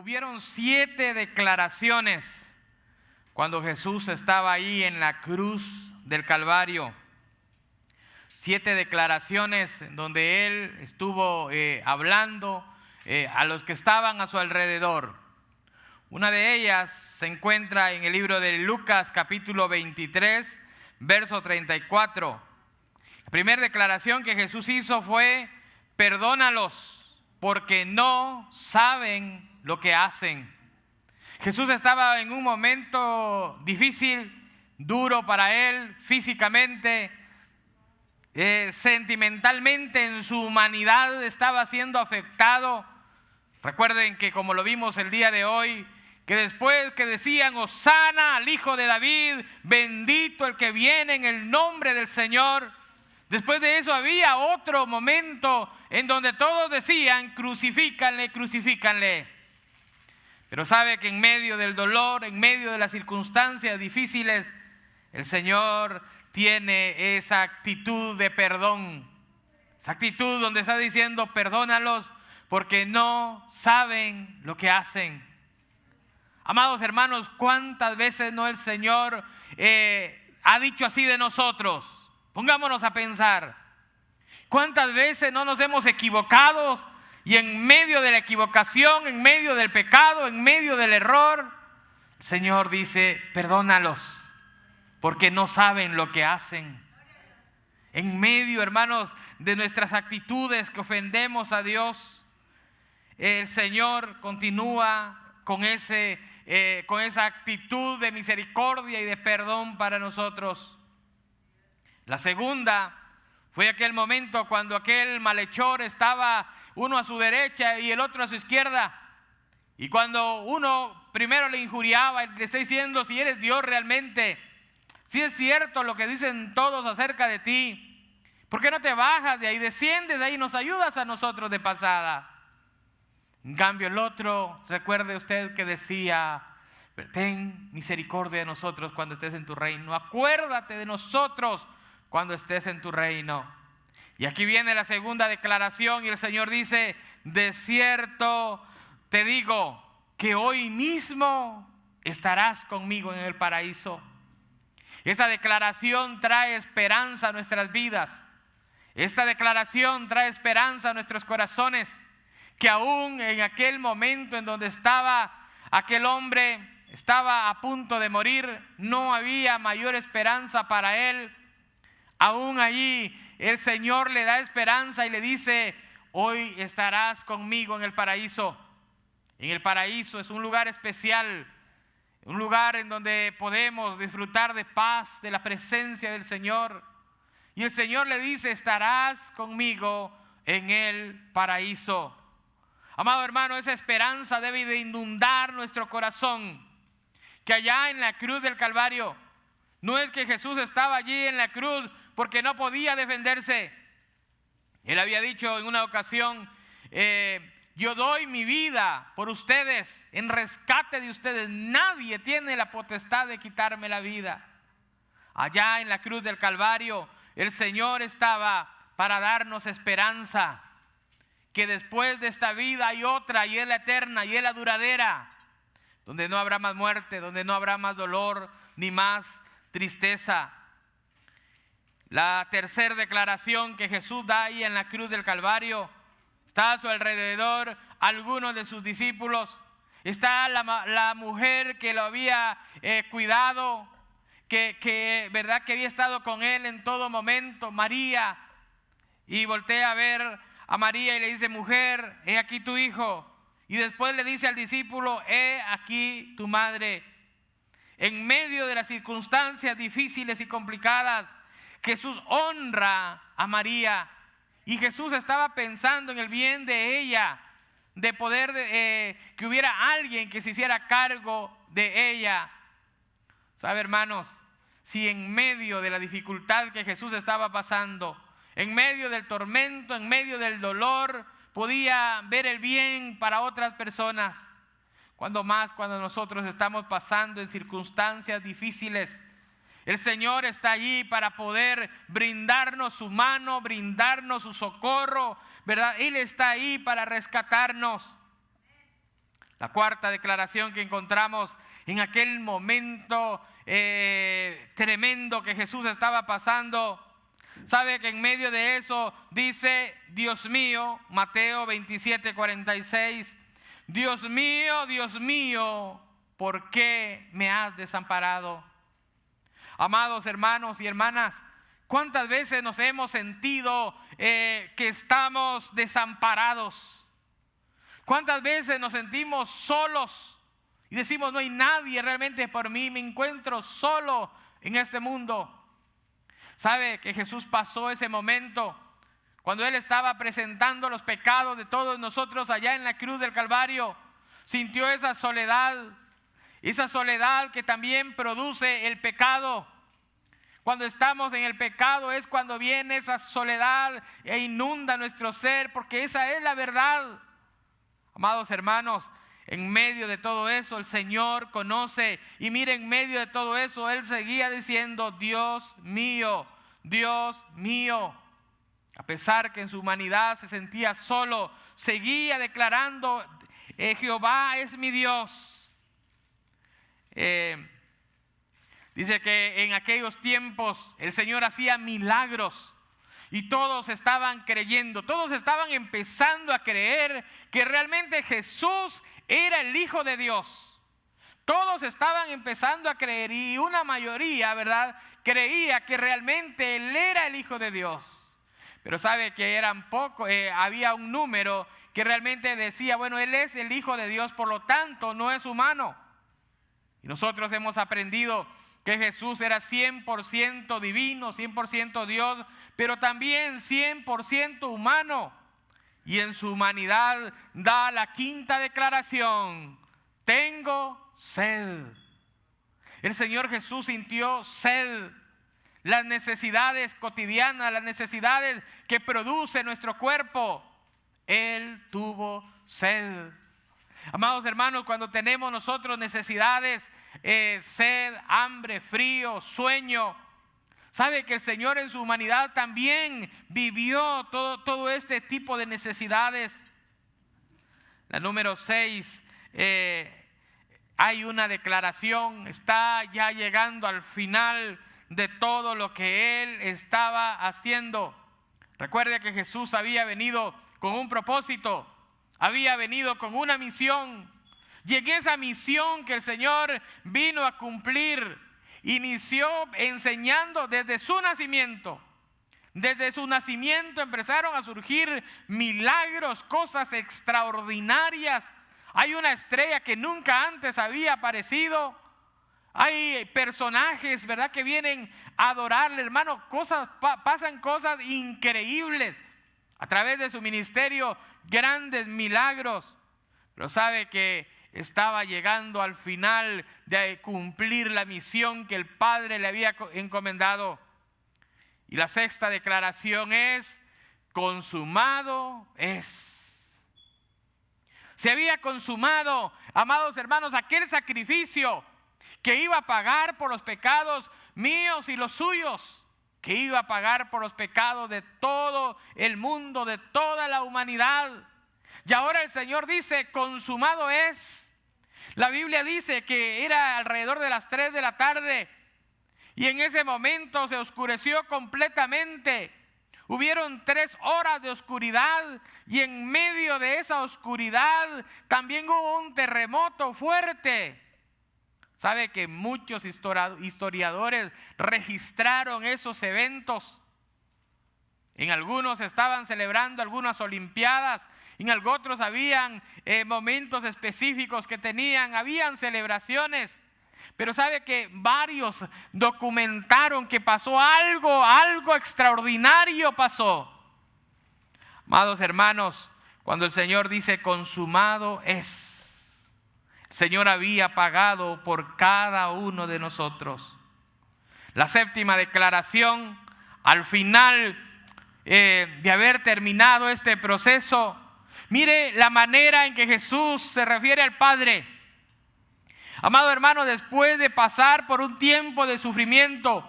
Hubieron 7 declaraciones cuando Jesús estaba ahí en la cruz del Calvario. 7 declaraciones donde Él estuvo hablando a los que estaban a su alrededor. Una de ellas se encuentra en el libro de Lucas capítulo 23, verso 34. La primera declaración que Jesús hizo fue: perdónalos porque no saben lo que hacen. Jesús estaba en un momento difícil, duro para Él, físicamente, sentimentalmente, en su humanidad estaba siendo afectado. Recuerden que, como lo vimos el día de hoy, que después que decían Hosana al Hijo de David, bendito el que viene en el nombre del Señor, después de eso había otro momento en donde todos decían crucifícanle, crucifícanle. Pero sabe que en medio del dolor, en medio de las circunstancias difíciles, el Señor tiene esa actitud de perdón. Esa actitud donde está diciendo: perdónalos porque no saben lo que hacen. Amados hermanos, ¿cuántas veces no el Señor ha dicho así de nosotros? Pongámonos a pensar. ¿Cuántas veces no nos hemos equivocado? Y en medio de la equivocación, en medio del pecado, en medio del error, el Señor dice: perdónalos porque no saben lo que hacen. En medio, hermanos, de nuestras actitudes que ofendemos a Dios, el Señor continúa con esa actitud de misericordia y de perdón para nosotros. La segunda fue aquel momento cuando aquel malhechor estaba uno a su derecha y el otro a su izquierda. Y cuando uno primero le injuriaba, le está diciendo: si eres Dios realmente, si es cierto lo que dicen todos acerca de ti, ¿por qué no te bajas de ahí, desciendes de ahí y nos ayudas a nosotros de pasada? En cambio el otro, recuerde usted que decía: ten misericordia de nosotros cuando estés en tu reino, acuérdate de nosotros cuando estés en tu reino. Y aquí viene la segunda declaración y el Señor dice: de cierto te digo que hoy mismo estarás conmigo en el paraíso. Esa declaración trae esperanza a nuestras vidas. Esta declaración trae esperanza a nuestros corazones, que aún en aquel momento en donde estaba aquel hombre, estaba a punto de morir, no había mayor esperanza para él. Aún allí el Señor le da esperanza y le dice: hoy estarás conmigo en el paraíso. En el paraíso es un lugar especial, un lugar en donde podemos disfrutar de paz, de la presencia del Señor. Y el Señor le dice: estarás conmigo en el paraíso. Amado hermano, esa esperanza debe de inundar nuestro corazón. Que allá en la cruz del Calvario, no es que Jesús estaba allí en la cruz porque no podía defenderse. Él había dicho en una ocasión: yo doy mi vida por ustedes, en rescate de ustedes. Nadie tiene la potestad de quitarme la vida. Allá en la cruz del Calvario, el Señor estaba para darnos esperanza. Que después de esta vida hay otra, y es la eterna, y es la duradera, donde no habrá más muerte, donde no habrá más dolor, ni más tristeza. La tercera declaración que Jesús da ahí en la cruz del Calvario, está a su alrededor algunos de sus discípulos. Está la mujer que lo había cuidado, verdad que había estado con él en todo momento, María. Y voltea a ver a María y le dice: mujer, he aquí tu hijo. Y después le dice al discípulo: he aquí tu madre. En medio de las circunstancias difíciles y complicadas, Jesús honra a María. Y Jesús estaba pensando en el bien de ella, de poder que hubiera alguien que se hiciera cargo de ella. ¿Sabe, hermanos? Si en medio de la dificultad que Jesús estaba pasando, en medio del tormento, en medio del dolor, podía ver el bien para otras personas, cuando más cuando nosotros estamos pasando en circunstancias difíciles, el Señor está allí para poder brindarnos su mano, brindarnos su socorro, ¿verdad? Él está ahí para rescatarnos. La cuarta declaración que encontramos en aquel momento tremendo que Jesús estaba pasando. Sabe que en medio de eso dice: Dios mío, Mateo 27:46, Dios mío, ¿por qué me has desamparado? Amados hermanos y hermanas, ¿cuántas veces nos hemos sentido que estamos desamparados? ¿Cuántas veces nos sentimos solos y decimos: no hay nadie realmente por mí, me encuentro solo en este mundo? ¿Sabe que Jesús pasó ese momento cuando Él estaba presentando los pecados de todos nosotros allá en la cruz del Calvario? Sintió esa soledad que también produce el pecado. Cuando estamos en el pecado es cuando viene esa soledad e inunda nuestro ser, porque esa es la verdad. Amados hermanos, en medio de todo eso el Señor conoce, y mire, en medio de todo eso Él seguía diciendo: Dios mío, Dios mío. A pesar que en su humanidad se sentía solo, seguía declarando: Jehová es mi Dios. Dice que en aquellos tiempos el Señor hacía milagros y todos estaban creyendo, todos estaban empezando a creer que realmente Jesús era el Hijo de Dios. Todos estaban empezando a creer, y una mayoría, ¿verdad?, creía que realmente Él era el Hijo de Dios. Pero sabe que eran pocos, había un número que realmente decía: bueno, Él es el Hijo de Dios, por lo tanto no es humano. Y nosotros hemos aprendido que Jesús era 100% divino, 100% Dios, pero también 100% humano. Y en su humanidad da la quinta declaración: tengo sed. El Señor Jesús sintió sed. Las necesidades cotidianas, las necesidades que produce nuestro cuerpo, Él tuvo sed. Amados hermanos, cuando tenemos nosotros necesidades, sed, hambre, frío, sueño, sabe que el Señor en su humanidad también vivió todo este tipo de necesidades. La número 6, hay una declaración, está ya llegando al final de todo lo que Él estaba haciendo. Recuerde que Jesús había venido con un propósito, había venido con una misión, y en esa misión que el Señor vino a cumplir, inició enseñando desde su nacimiento. Desde su nacimiento empezaron a surgir milagros, cosas extraordinarias. Hay una estrella que nunca antes había aparecido. Hay personajes, ¿verdad?, que vienen a adorarle, hermano. Pasan cosas increíbles a través de su ministerio, grandes milagros. Pero sabe que estaba llegando al final de cumplir la misión que el Padre le había encomendado. Y la sexta declaración es: consumado es. Se había consumado, amados hermanos, aquel sacrificio que iba a pagar por los pecados míos y los suyos, que iba a pagar por los pecados de todo el mundo, de toda la humanidad. Y ahora el Señor dice: consumado es. La Biblia dice que era alrededor de las 3 de la tarde, y en ese momento se oscureció completamente. Hubieron 3 horas de oscuridad, y en medio de esa oscuridad también hubo un terremoto fuerte. Sabe que muchos historiadores registraron esos eventos. En algunos estaban celebrando algunas olimpiadas, en otros habían momentos específicos que habían celebraciones. Pero sabe que varios documentaron que pasó algo extraordinario pasó. Amados hermanos, cuando el Señor dice consumado es, el Señor había pagado por cada uno de nosotros. La séptima declaración, al final de haber terminado este proceso, mire la manera en que Jesús se refiere al Padre. Amado hermano, después de pasar por un tiempo de sufrimiento,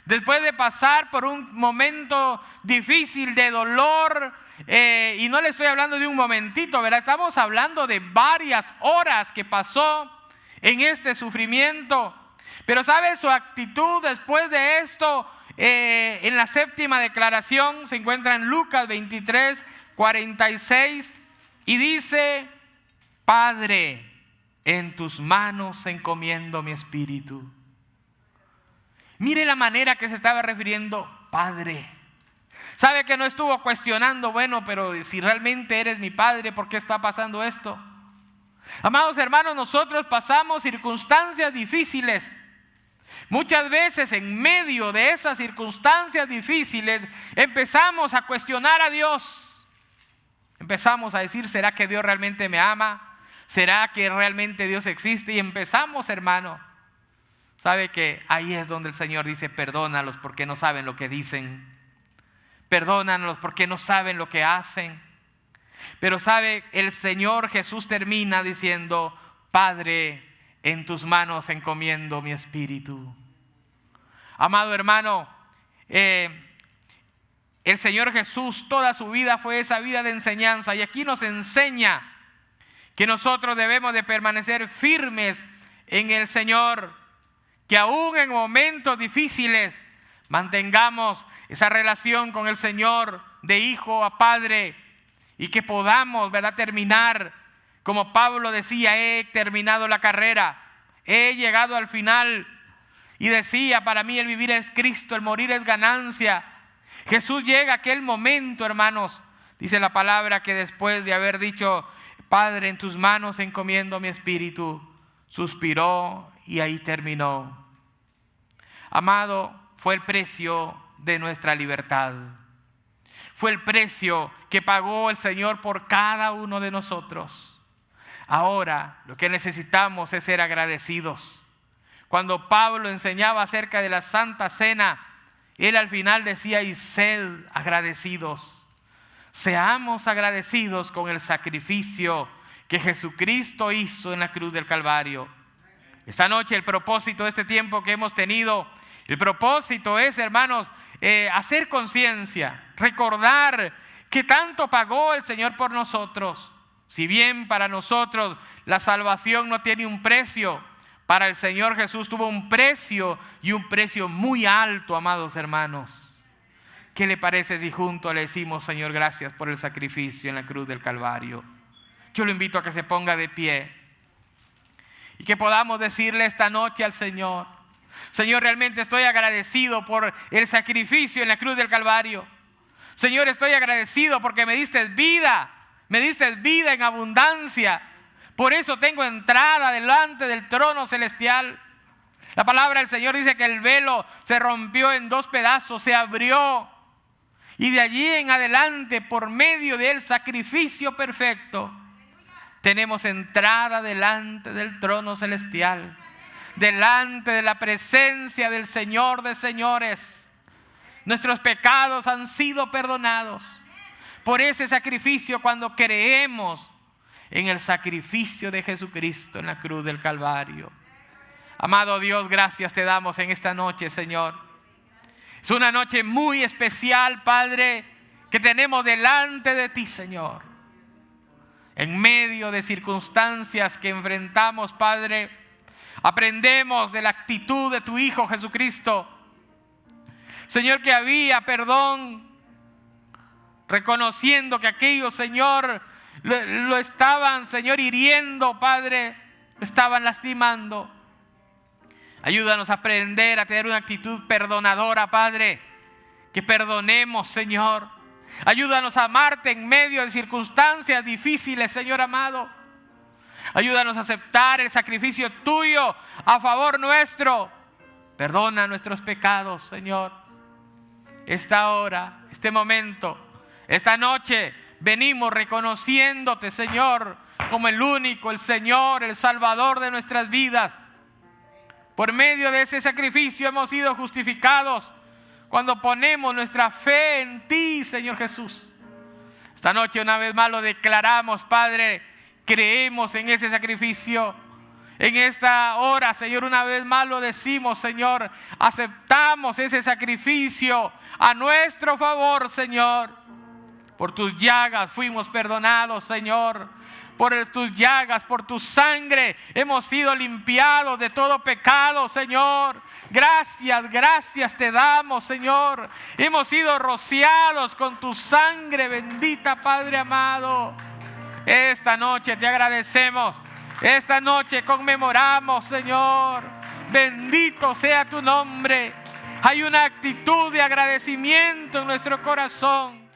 después de pasar por un momento difícil de dolor, y no le estoy hablando de un momentito, ¿verdad? Estamos hablando de varias horas que pasó en este sufrimiento. Pero ¿sabe su actitud después de esto? En la séptima declaración se encuentra en Lucas 23, 46 y dice: Padre, en tus manos encomiendo mi espíritu. Mire la manera que se estaba refiriendo, Padre. ¿Sabe que no estuvo cuestionando, bueno, pero si realmente eres mi Padre, ¿por qué está pasando esto? Amados hermanos, nosotros pasamos circunstancias difíciles. Muchas veces en medio de esas circunstancias difíciles empezamos a cuestionar a Dios. Empezamos a decir: ¿será que Dios realmente me ama? ¿Será que realmente Dios existe? Y empezamos, hermano. ¿Sabe que ahí es donde el Señor dice: perdónalos porque no saben lo que dicen? Perdónalos porque no saben lo que hacen. Pero sabe, el Señor Jesús termina diciendo: Padre, en tus manos encomiendo mi espíritu. Amado hermano, el Señor Jesús toda su vida fue esa vida de enseñanza, y aquí nos enseña que nosotros debemos de permanecer firmes en el Señor, que aún en momentos difíciles mantengamos esa relación con el Señor de hijo a padre, y que podamos, ¿verdad?, terminar como Pablo decía: he terminado la carrera, he llegado al final. Y decía: para mí el vivir es Cristo, el morir es ganancia. Jesús llega a aquel momento, hermanos, dice la palabra, que después de haber dicho: Padre, en tus manos encomiendo mi espíritu, suspiró y ahí terminó. Amado, fue el precio de nuestra libertad. Fue el precio que pagó el Señor por cada uno de nosotros. Ahora lo que necesitamos es ser agradecidos. Cuando Pablo enseñaba acerca de la Santa Cena, él al final decía: y sed agradecidos. Seamos agradecidos con el sacrificio que Jesucristo hizo en la cruz del Calvario. Esta noche el propósito de este tiempo que hemos tenido, el propósito es, hermanos, hacer conciencia, recordar que tanto pagó el Señor por nosotros. Si bien para nosotros la salvación no tiene un precio, para el Señor Jesús tuvo un precio, y un precio muy alto, amados hermanos. ¿Qué le parece si juntos le decimos: Señor, gracias por el sacrificio en la cruz del Calvario? Yo lo invito a que se ponga de pie y que podamos decirle esta noche al Señor: Señor, realmente estoy agradecido por el sacrificio en la cruz del Calvario. Señor, estoy agradecido porque me diste vida en abundancia. Por eso tengo entrada delante del trono celestial. La palabra del Señor dice que el velo se rompió en 2 pedazos, se abrió. Y de allí en adelante, por medio del sacrificio perfecto, tenemos entrada delante del trono celestial, delante de la presencia del Señor de señores. Nuestros pecados han sido perdonados por ese sacrificio, cuando creemos en el sacrificio de Jesucristo en la cruz del Calvario. Amado Dios, gracias te damos en esta noche, Señor. Es una noche muy especial, Padre, que tenemos delante de ti, Señor. En medio de circunstancias que enfrentamos, Padre, aprendemos de la actitud de tu Hijo Jesucristo. Señor, que había perdón, reconociendo que aquellos, Señor, lo estaban, Señor, hiriendo, Padre, lo estaban lastimando. Ayúdanos a aprender a tener una actitud perdonadora, Padre, que perdonemos, Señor. Ayúdanos a amarte en medio de circunstancias difíciles, Señor amado. Ayúdanos a aceptar el sacrificio tuyo a favor nuestro. Perdona nuestros pecados, Señor. Esta hora, este momento, esta noche, venimos reconociéndote, Señor, como el único, el Señor, el Salvador de nuestras vidas. Por medio de ese sacrificio hemos sido justificados cuando ponemos nuestra fe en ti, Señor Jesús. Esta noche una vez más lo declaramos, Padre, creemos en ese sacrificio. En esta hora, Señor, una vez más lo decimos, Señor, aceptamos ese sacrificio a nuestro favor, Señor. Por tus llagas fuimos perdonados, Señor. Por tus llagas, por tu sangre, hemos sido limpiados de todo pecado, Señor. Gracias, gracias te damos, Señor. Hemos sido rociados con tu sangre bendita, Padre amado. Esta noche te agradecemos. Esta noche conmemoramos, Señor. Bendito sea tu nombre. Hay una actitud de agradecimiento en nuestro corazón.